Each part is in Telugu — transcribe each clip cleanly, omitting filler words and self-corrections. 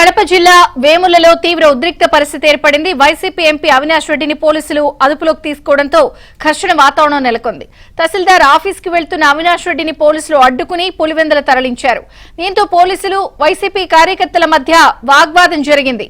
కడప జిల్లా వేములలో తీవ్ర ఉద్రిక్త పరిస్థితి ఏర్పడింది. వైసీపీ ఎంపీ అవినాష్ రెడ్డిని పోలీసులు అదుపులోకి తీసుకోవడంతో ఘర్షణ వాతావరణం నెలకొంది. తహసీల్దార్ ఆఫీస్కి వెళ్తున్న అవినాష్ రెడ్డిని పోలీసులు అడ్డుకుని పులివెందుల తరలించారు. దీంతో పోలీసులు వైసీపీ కార్యకర్తల మధ్య వాగ్వాదం జరిగింది.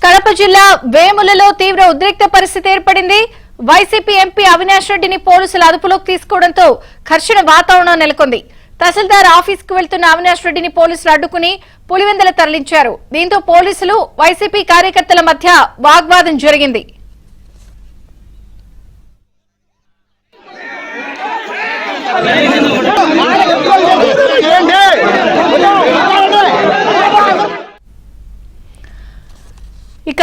కడప జిల్లా వేములలో తీవ్ర ఉద్రిక్త పరిస్థితి ఏర్పడింది. వైసీపీ ఎంపీ అవినాష్ రెడ్డిని పోలీసులు అదుపులోకి తీసుకోవడంతో ఘర్షణ వాతావరణం నెలకొంది. తహసీల్దార్ ఆఫీస్కు వెళ్తున్న అవినాష్ రెడ్డిని పోలీసులు అడ్డుకుని పులివెందుల తరలించారు. దీంతో పోలీసులు వైసీపీ కార్యకర్తల మధ్య వాగ్వాదం జరిగింది. ఇక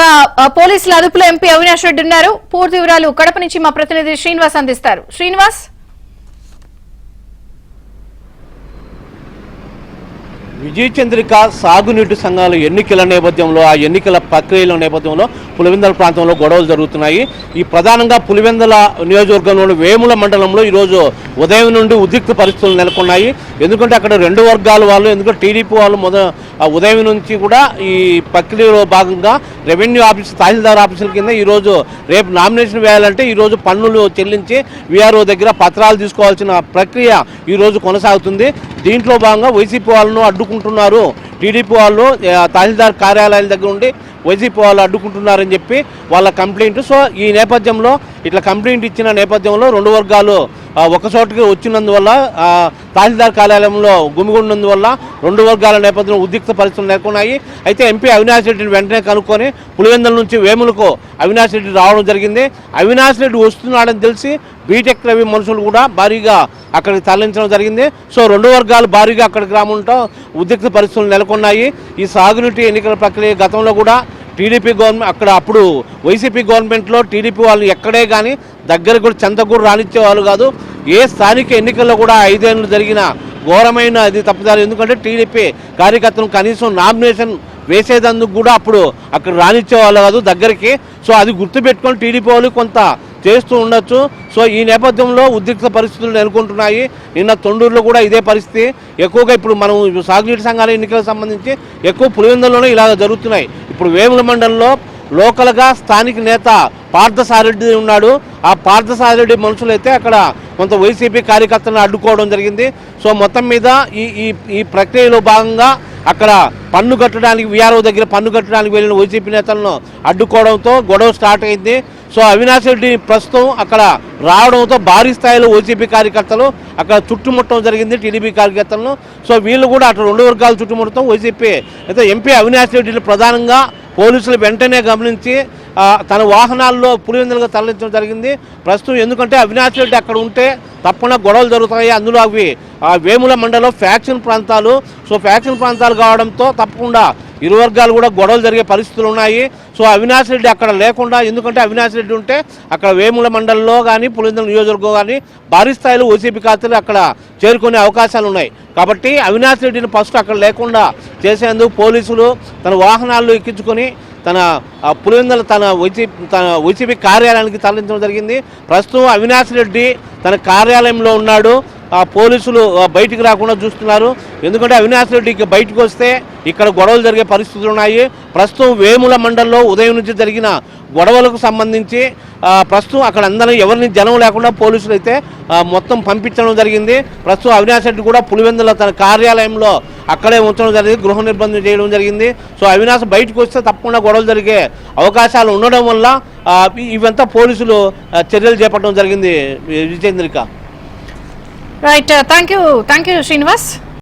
పోలీసుల అదుపులో ఎంపీ అవినాష్ రెడ్డి ఉన్నారు. పూర్తి వివరాలు కడప నుంచి మా ప్రతినిధి శ్రీనివాస్ అందిస్తారు. శ్రీనివాస్, విజయ్ చంద్రిక సాగునీటి సంఘాల ఎన్నికల నేపథ్యంలో ఆ ఎన్నికల ప్రక్రియల నేపథ్యంలో పులివెందుల ప్రాంతంలో గొడవలు జరుగుతున్నాయి. ఈ ప్రధానంగా పులివెందుల నియోజకవర్గంలోని వేముల మండలంలో ఈరోజు ఉదయం నుండి ఉద్రిక్త పరిస్థితులు నెలకొన్నాయి. ఎందుకంటే అక్కడ రెండు వర్గాల వాళ్ళు, ఎందుకంటే టీడీపీ వాళ్ళు ఉదయం నుంచి కూడా ఈ ప్రక్రియలో భాగంగా రెవెన్యూ ఆఫీస్, తహసీల్దార్ ఆఫీసుల కింద ఈరోజు రేపు నామినేషన్ వేయాలంటే ఈరోజు పన్నులు చెల్లించి వీఆర్ఓ దగ్గర పత్రాలు తీసుకోవాల్సిన ప్రక్రియ ఈరోజు కొనసాగుతుంది. దీంట్లో భాగంగా వైసీపీ వాళ్ళను అడ్డుకుంటున్నారు, టీడీపీ వాళ్ళు తహసీల్దార్ కార్యాలయాల దగ్గర ఉండి వైసీపీ వాళ్ళు అడ్డుకుంటున్నారని చెప్పి వాళ్ళ కంప్లైంట్. సో ఈ నేపథ్యంలో ఇట్లా కంప్లైంట్ ఇచ్చిన నేపథ్యంలో రెండు వర్గాలు ఒకచోటికి వచ్చినందువల్ల తహసీల్దార్ కార్యాలయంలో గుమిగుండినందువల్ల రెండు వర్గాల నేపథ్యంలో ఉద్రిక్త పరిస్థితులు నెలకొన్నాయి. అయితే ఎంపీ అవినాష్ రెడ్డిని వెంటనే కనుక్కొని పులివెందుల నుంచి వేములకు అవినాష్ రెడ్డి రావడం జరిగింది. అవినాష్ రెడ్డి వస్తున్నాడని తెలిసి బీటెక్ రవి మనుషులు కూడా భారీగా అక్కడికి తరలించడం జరిగింది. సో రెండు వర్గాలు భారీగా అక్కడికి రావడంతో ఉద్రిక్త పరిస్థితులు నెలకొన్నాయి. ఈ సాగునీటి ఎన్నికల ప్రక్రియ గతంలో కూడా టీడీపీ గవర్నమెంట్, అక్కడ అప్పుడు వైసీపీ గవర్నమెంట్లో టీడీపీ వాళ్ళు ఎక్కడే కానీ దగ్గర కూడా చెంత కూడా రానిచ్చే వాళ్ళు కాదు. ఏ స్థానిక ఎన్నికల్లో కూడా 5 ఏళ్ళు జరిగిన ఘోరమైన అది తప్పుదారు. ఎందుకంటే టీడీపీ కార్యకర్తలు కనీసం నామినేషన్ వేసేదందుకు కూడా అప్పుడు అక్కడ రానిచ్చేవాళ్ళు కాదు దగ్గరికి. సో అది గుర్తుపెట్టుకొని టీడీపీ వాళ్ళు కొంత చేస్తూ ఉండొచ్చు. సో ఈ నేపథ్యంలో ఉద్రిక్త పరిస్థితులు నెలకొంటున్నాయి. నిన్న తొండూరులో కూడా ఇదే పరిస్థితి. ఎక్కువగా ఇప్పుడు మనం సాగునీటి సంఘాల ఎన్నికలకు సంబంధించి ఎక్కువ పులివెందుల్లోనే ఇలాగ జరుగుతున్నాయి. ఇప్పుడు వేముల మండలంలో లోకల్గా స్థానిక నేత పార్థసారెడ్డి ఉన్నాడు. ఆ పార్థసారెడ్డి మనుషులైతే అక్కడ కొంత వైసీపీ కార్యకర్తలను అడ్డుకోవడం జరిగింది. సో మొత్తం మీద ఈ ప్రక్రియలో భాగంగా అక్కడ పన్ను కట్టడానికి, వీఆర్ఓ దగ్గర పన్ను కట్టడానికి వెళ్ళిన వైసీపీ నేతలను అడ్డుకోవడంతో గొడవ స్టార్ట్ అయింది. సో అవినాష్ రెడ్డి ప్రస్తుతం అక్కడ రావడంతో భారీ స్థాయిలో వైసీపీ కార్యకర్తలు అక్కడ చుట్టుముట్టడం జరిగింది టీడీపీ కార్యకర్తలను. సో వీళ్ళు కూడా అక్కడ రెండు వర్గాలు చుట్టుముట్టడం, వైసీపీ అయితే ఎంపీ అవినాష్ రెడ్డిని ప్రధానంగా పోలీసులు వెంటనే గమనించి తన వాహనాల్లో పులివెందులుగా తరలించడం జరిగింది ప్రస్తుతం. ఎందుకంటే అవినాష్ రెడ్డి అక్కడ ఉంటే తప్పకుండా గొడవలు జరుగుతాయి. అందులో అవి వేముల మండలం ఫ్యాక్షన్ ప్రాంతాలు. సో ఫ్యాక్షన్ ప్రాంతాలు కావడంతో తప్పకుండా ఇరు వర్గాలు కూడా గొడవలు జరిగే పరిస్థితులు ఉన్నాయి. సో అవినాష్ రెడ్డి అక్కడ లేకుండా, ఎందుకంటే అవినాష్ రెడ్డి ఉంటే అక్కడ వేముల మండలంలో కానీ పులివెందుల నియోజకవర్గం కానీ భారీ స్థాయిలో వైసీపీ ఖాతాలు అక్కడ చేరుకునే అవకాశాలు ఉన్నాయి. కాబట్టి అవినాష్ రెడ్డిని ఫస్ట్ అక్కడ లేకుండా చేసేందుకు పోలీసులు తన వాహనాల్లో ఎక్కించుకొని తన పులివెందుల తన వైసీపీ కార్యాలయానికి తరలించడం జరిగింది. ప్రస్తుతం అవినాష్ రెడ్డి తన కార్యాలయంలో ఉన్నాడు. పోలీసులు బయటికి రాకుండా చూస్తున్నారు. ఎందుకంటే అవినాష్ రెడ్డికి బయటకు వస్తే ఇక్కడ గొడవలు జరిగే పరిస్థితులు ఉన్నాయి. ప్రస్తుతం వేముల మండలంలో ఉదయం నుంచి జరిగిన గొడవలకు సంబంధించి ప్రస్తుతం అక్కడ అందరూ ఎవరిని జనం లేకుండా పోలీసులు అయితే మొత్తం పంపించడం జరిగింది. ప్రస్తుతం అవినాష్ రెడ్డి కూడా పులివెందుల తన కార్యాలయంలో అక్కడే ఉంచడం జరిగింది, గృహ నిర్బంధం చేయడం జరిగింది. సో అవినాష్ బయటకు వస్తే తప్పకుండా గొడవలు జరిగే అవకాశాలు ఉండడం వల్ల ఇవంతా పోలీసులు చర్యలు చేపట్టడం జరిగింది. విజేంద్రిక. Right, thank you Srinivas.